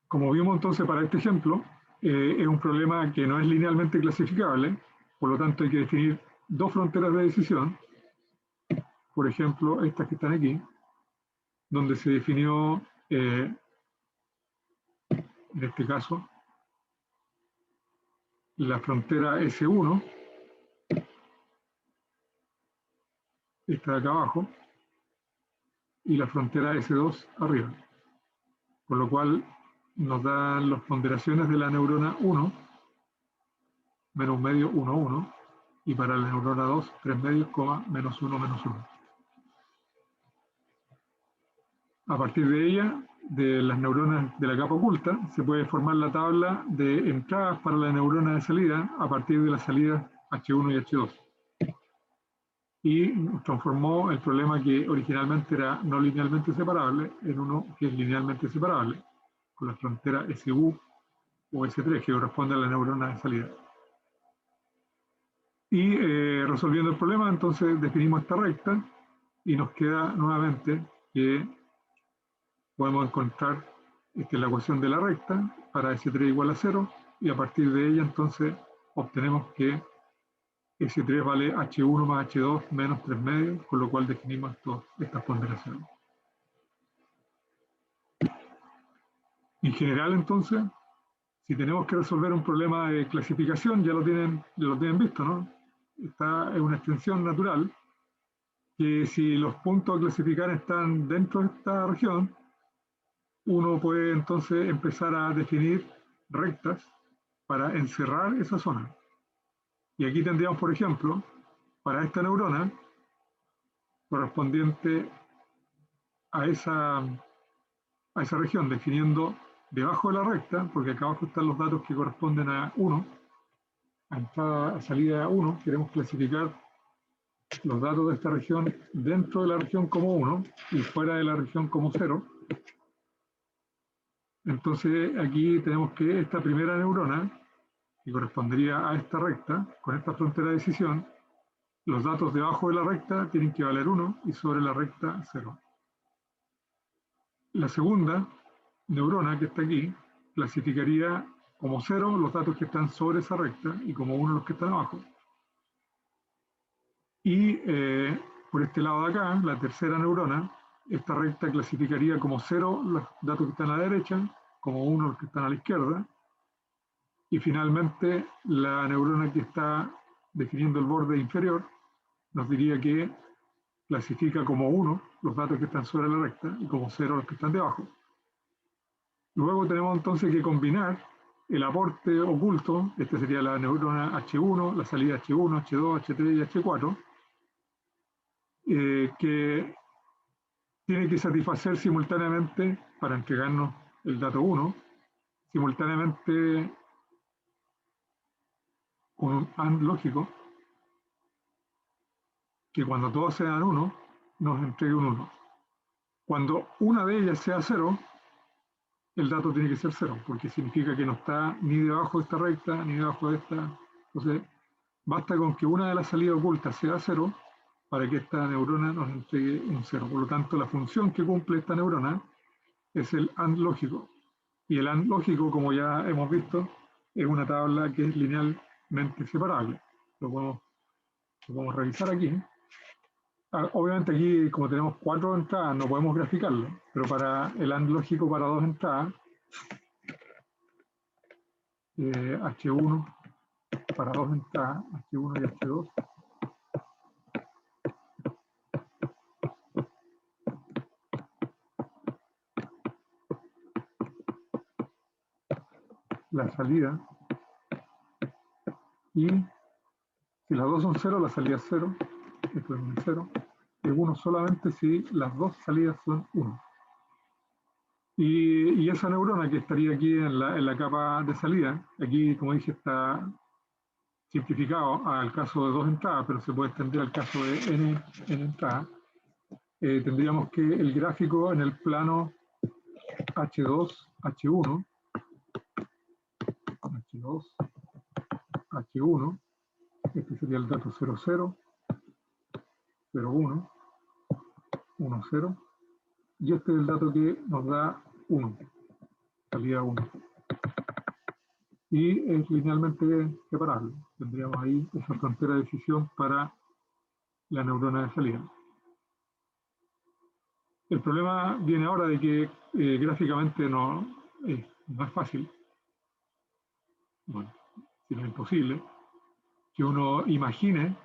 Como vimos entonces para este ejemplo, es un problema que no es linealmente clasificable, por lo tanto hay que definir dos fronteras de decisión, por ejemplo, estas que están aquí, donde se definió, en este caso, la frontera S1, esta de acá abajo, y la frontera S2 arriba, con lo cual nos dan las ponderaciones de la neurona 1, menos medio 1, 1, y para la neurona 2, 3 medios, menos 1, menos 1. A partir de ella, de las neuronas de la capa oculta, se puede formar la tabla de entradas para la neurona de salida a partir de las salidas H1 y H2. Y nos transformó el problema que originalmente era no linealmente separable en uno que es linealmente separable, con la frontera SU o S3, que corresponde a la neurona de salida. Y resolviendo el problema, entonces definimos esta recta y nos queda nuevamente que podemos encontrar la ecuación de la recta para S3 igual a 0 y a partir de ella entonces obtenemos que S3 vale H1 más H2 menos 3 medios, con lo cual definimos estas ponderaciones. En general entonces, si tenemos que resolver un problema de clasificación, ya lo tienen visto, ¿no? Esta es una extensión natural que si los puntos a clasificar están dentro de esta región, uno puede entonces empezar a definir rectas para encerrar esa zona. Y aquí tendríamos, por ejemplo, para esta neurona, correspondiente a esa región, definiendo debajo de la recta, porque acá abajo están los datos que corresponden a 1, a entrada, a salida 1, queremos clasificar los datos de esta región dentro de la región como 1 y fuera de la región como 0. Entonces aquí tenemos que esta primera neurona, que correspondería a esta recta, con esta frontera de decisión, los datos debajo de la recta tienen que valer 1 y sobre la recta 0. La segunda neurona que está aquí clasificaría como 0 los datos que están sobre esa recta y como 1 los que están abajo. Y por este lado de acá, la tercera neurona, esta recta clasificaría como 0 los datos que están a la derecha, como 1 los que están a la izquierda. Y finalmente, la neurona que está definiendo el borde inferior nos diría que clasifica como 1 los datos que están sobre la recta y como 0 los que están debajo. Luego tenemos entonces que combinar el aporte oculto, esta sería la neurona H1, la salida H1, H2, H3 y H4, que tiene que satisfacer simultáneamente, para entregarnos el dato 1, simultáneamente un AND lógico, que cuando todos sean 1, nos entregue un 1. Cuando una de ellas sea 0, el dato tiene que ser 0, porque significa que no está ni debajo de esta recta, ni debajo de esta. Entonces, basta con que una de las salidas ocultas sea 0 para que esta neurona nos entregue un 0. Por lo tanto, la función que cumple esta neurona es el AND lógico. Y el AND lógico, como ya hemos visto, es una tabla que es linealmente separable. Lo podemos revisar aquí. Obviamente aquí, como tenemos 4 entradas, no podemos graficarlo, pero para el AND lógico para 2 entradas, H1 para 2 entradas, H1 y H2, la salida, y si las dos son 0, la salida es 0, esto es un 0, y 1 solamente si las dos salidas son 1. Y esa neurona que estaría aquí en la capa de salida, aquí como dije está simplificado al caso de 2 entradas, pero se puede extender al caso de n entradas, tendríamos que el gráfico en el plano H2, H1, H2, H1, este sería el dato 0, 0, 0, 1, 1, 0, y este es el dato que nos da 1. salida 1. Y es linealmente separable. Tendríamos ahí esa frontera de decisión para la neurona de salida. El problema viene ahora de que gráficamente no es fácil, bueno, si no es imposible, que uno imagine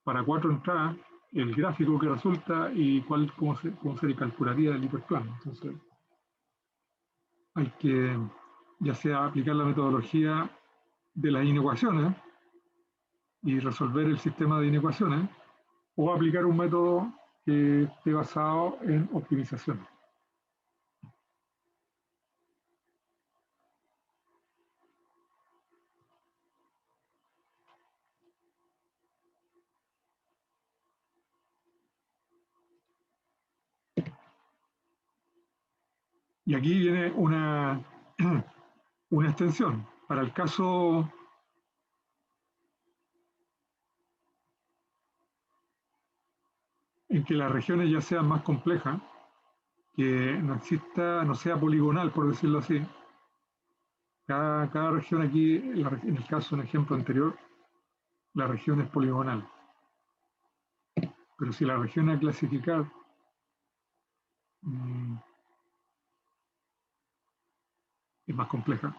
para 4 entradas el gráfico que resulta y cómo se calcularía el hiperplano. Entonces, hay que ya sea aplicar la metodología de las inecuaciones y resolver el sistema de inecuaciones, o aplicar un método que esté basado en optimización. Y aquí viene una extensión. Para el caso en que las regiones ya sean más complejas, que no sea poligonal, por decirlo así. Cada región aquí, en el caso, en el ejemplo anterior, la región es poligonal. Pero si la región a clasificar es más compleja,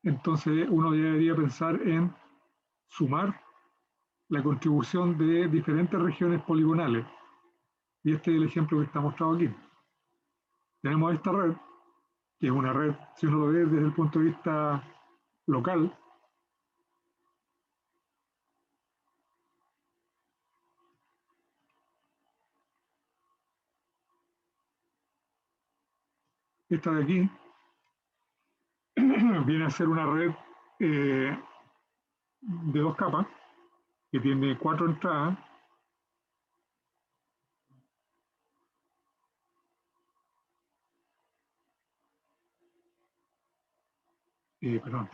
entonces uno debería pensar en sumar la contribución de diferentes regiones poligonales. Y este es el ejemplo que está mostrado aquí. Tenemos esta red, que es una red, si uno lo ve desde el punto de vista local, esta de aquí viene a ser una red de 2 capas, que tiene 4 entradas, perdón,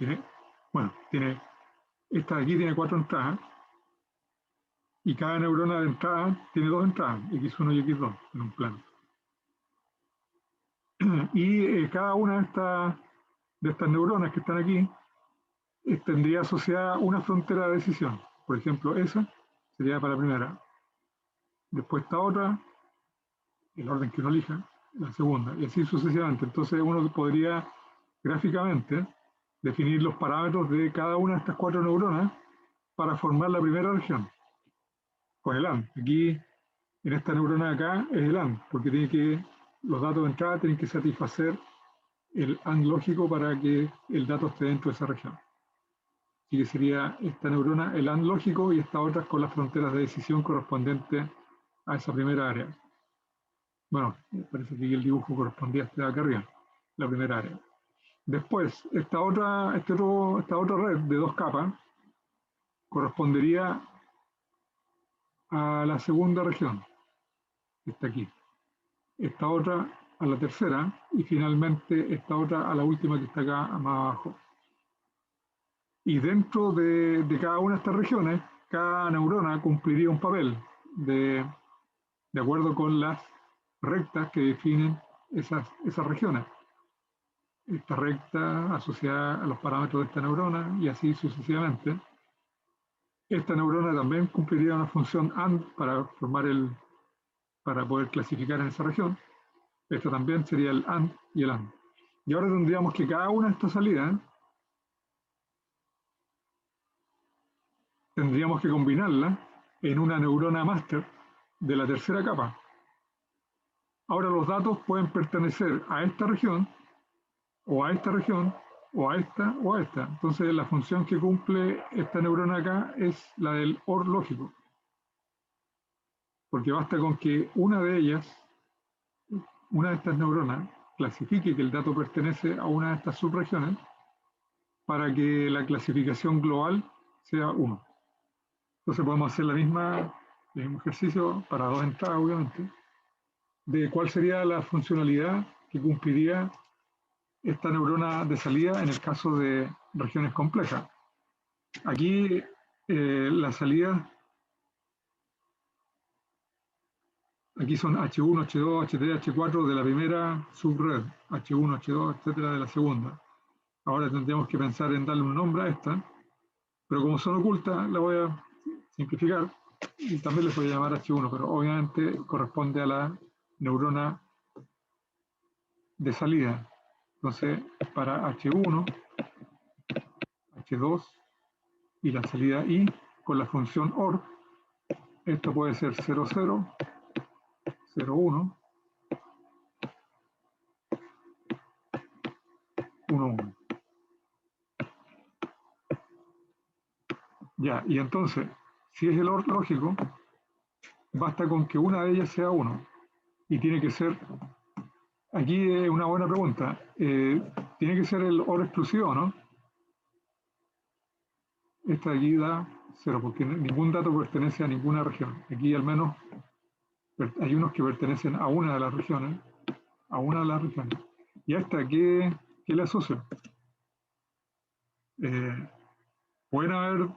esta de aquí tiene 4 entradas, y cada neurona de entrada tiene 2 entradas, X1 y X2, en un plano. Y cada una de estas neuronas que están aquí tendría asociada una frontera de decisión. Por ejemplo, esa sería para la primera. Después esta otra, el orden que uno elija, la segunda, y así sucesivamente. Entonces uno podría gráficamente definir los parámetros de cada una de estas 4 neuronas para formar la primera región con el AND. Aquí, en esta neurona de acá, es el AND, porque los datos de entrada tienen que satisfacer el AND lógico para que el dato esté dentro de esa región. Así que sería esta neurona el AND lógico y esta otra con las fronteras de decisión correspondientes a esa primera área. Bueno, parece que el dibujo correspondía a esta de acá arriba, la primera área. Después, esta otra red de 2 capas correspondería a la segunda región, que está aquí. Esta otra a la tercera y finalmente esta otra a la última que está acá más abajo. Y dentro de cada una de estas regiones, cada neurona cumpliría un papel de acuerdo con las rectas que definen esas regiones. Esta recta asociada a los parámetros de esta neurona y así sucesivamente. Esta neurona también cumpliría una función AND para poder clasificar en esa región. Esta también sería el AND y el AND. Y ahora tendríamos que cada una de estas salidas tendríamos que combinarla en una neurona máster de la tercera capa. Ahora los datos pueden pertenecer a esta región, o a esta región, o a esta, o a esta. Entonces la función que cumple esta neurona acá es la del OR lógico. Porque basta con que una de estas neuronas, clasifique que el dato pertenece a una de estas subregiones para que la clasificación global sea 1. Entonces podemos hacer el mismo ejercicio para 2 entradas, obviamente, de cuál sería la funcionalidad que cumpliría esta neurona de salida en el caso de regiones complejas. Aquí la salida Aquí son H1, H2, H3, H4 de la primera subred, H1, H2, etcétera, de la segunda. Ahora tendríamos que pensar en darle un nombre a esta, pero como son ocultas, la voy a simplificar y también les voy a llamar H1, pero obviamente corresponde a la neurona de salida. Entonces, para H1, H2 y la salida I, con la función OR, esto puede ser 0, 0, 0, 1, 1, 1. Ya, y entonces, si es el OR lógico, basta con que una de ellas sea 1. Y tiene que ser, aquí es una buena pregunta, tiene que ser el OR exclusivo, ¿no? Esta de aquí da 0, porque ningún dato pertenece a ninguna región. Aquí al menos hay unos que pertenecen a una de las regiones, a una de las regiones. ¿Y a esta qué le asocio? Pueden haber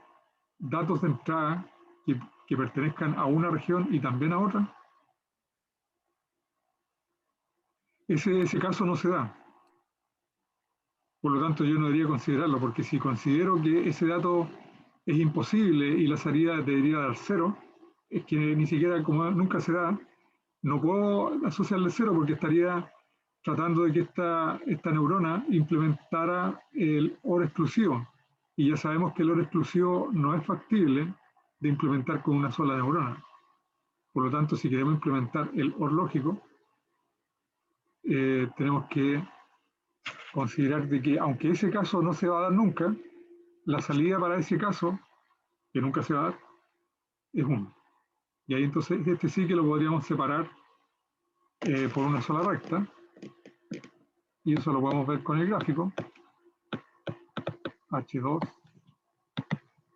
datos de entrada que pertenezcan a una región y también a otra. Ese caso no se da. Por lo tanto, yo no debería considerarlo, porque si considero que ese dato es imposible y la salida debería dar 0, es que ni siquiera, como nunca se da, no puedo asociarle 0 porque estaría tratando de que esta neurona implementara el OR exclusivo. Y ya sabemos que el OR exclusivo no es factible de implementar con una sola neurona. Por lo tanto, si queremos implementar el OR lógico, tenemos que considerar de que aunque ese caso no se va a dar nunca, la salida para ese caso, que nunca se va a dar, es 1. Y ahí entonces este sí que lo podríamos separar por una sola recta, y eso lo podemos ver con el gráfico, H2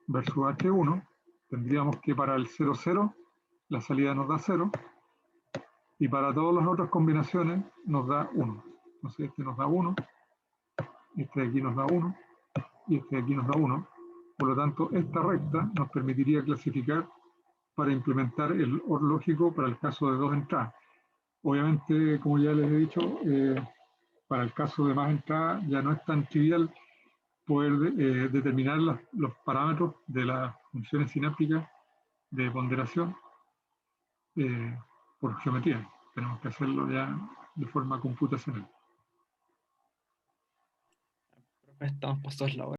versus H1, tendríamos que para el 0, 0, la salida nos da 0, y para todas las otras combinaciones nos da 1. Entonces este nos da 1, este de aquí nos da 1, y este de aquí nos da 1. Por lo tanto, esta recta nos permitiría clasificar para implementar el OR lógico para el caso de 2 entradas. Obviamente, como ya les he dicho, para el caso de más entradas ya no es tan trivial poder determinar los parámetros de las funciones sinápticas de ponderación por geometría. Tenemos que hacerlo ya de forma computacional. Estamos pasados la hora.